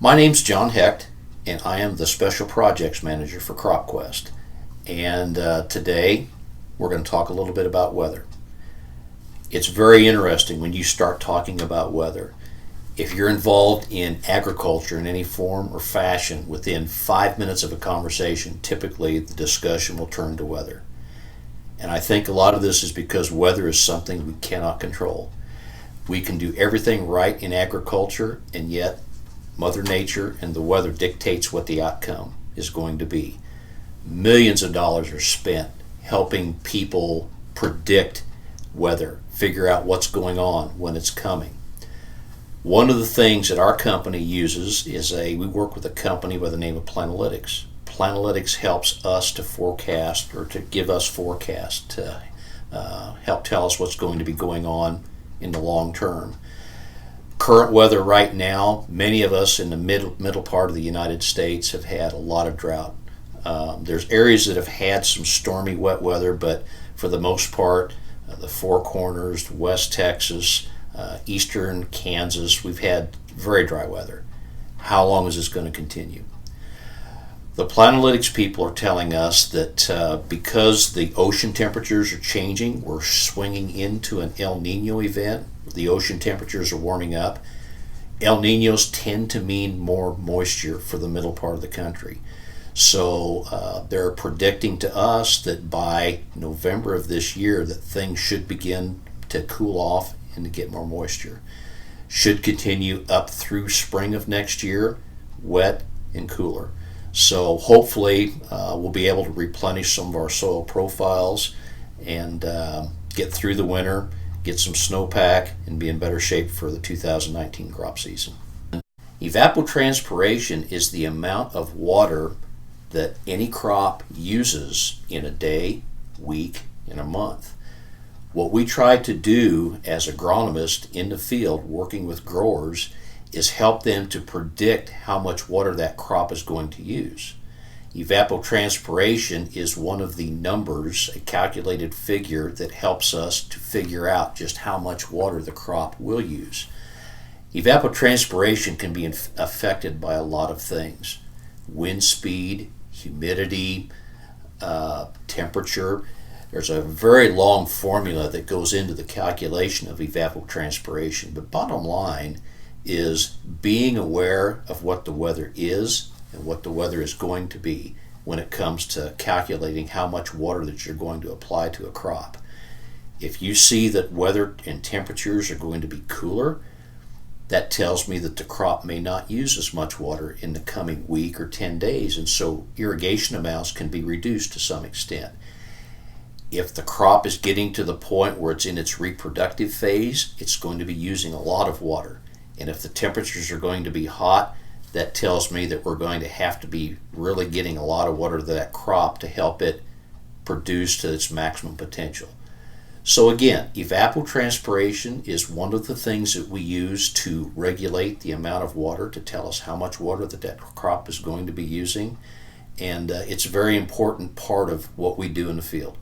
My name's John Hecht, and I am the Special Projects Manager for CropQuest. And today, we're going to talk a little bit about weather. It's very interesting when you start talking about weather. If you're involved in agriculture in any form or fashion, within 5 minutes of a conversation, typically the discussion will turn to weather. And I think a lot of this is because weather is something we cannot control. We can do everything right in agriculture, and yet Mother Nature and the weather dictates what the outcome is going to be. Millions of dollars are spent helping people predict weather, figure out what's going on when it's coming. One of the things that our company uses is we work with a company by the name of Planalytics. Planalytics helps us to forecast, or to give us forecasts to help tell us what's going to be going on in the long term. Current weather right now, many of us in the middle part of the United States have had a lot of drought. There's areas that have had some stormy wet weather, but for the most part, the Four Corners, West Texas, eastern Kansas, we've had very dry weather. How long is this going to continue? The Planalytics people are telling us that because the ocean temperatures are changing, we're swinging into an El Nino event. The ocean temperatures are warming up. El Ninos tend to mean more moisture for the middle part of the country. So they're predicting to us that by November of this year that things should begin to cool off and to get more moisture. Should continue up through spring of next year, wet and cooler. So hopefully we'll be able to replenish some of our soil profiles and get through the winter, get some snowpack, and be in better shape for the 2019 crop season. Evapotranspiration is the amount of water that any crop uses in a day, week, and a month. What we try to do as agronomists in the field working with growers is help them to predict how much water that crop is going to use. Evapotranspiration is one of the numbers, a calculated figure that helps us to figure out just how much water the crop will use. Evapotranspiration can be affected by a lot of things. Wind speed, humidity, temperature. There's a very long formula that goes into the calculation of evapotranspiration, but bottom line is being aware of what the weather is and what the weather is going to be when it comes to calculating how much water that you're going to apply to a crop. If you see that weather and temperatures are going to be cooler, that tells me that the crop may not use as much water in the coming week or 10 days, and so irrigation amounts can be reduced to some extent. If the crop is getting to the point where it's in its reproductive phase, it's going to be using a lot of water. And if the temperatures are going to be hot, that tells me that we're going to have to be really getting a lot of water to that crop to help it produce to its maximum potential. So again, evapotranspiration is one of the things that we use to regulate the amount of water, to tell us how much water that crop is going to be using. And it's a very important part of what we do in the field.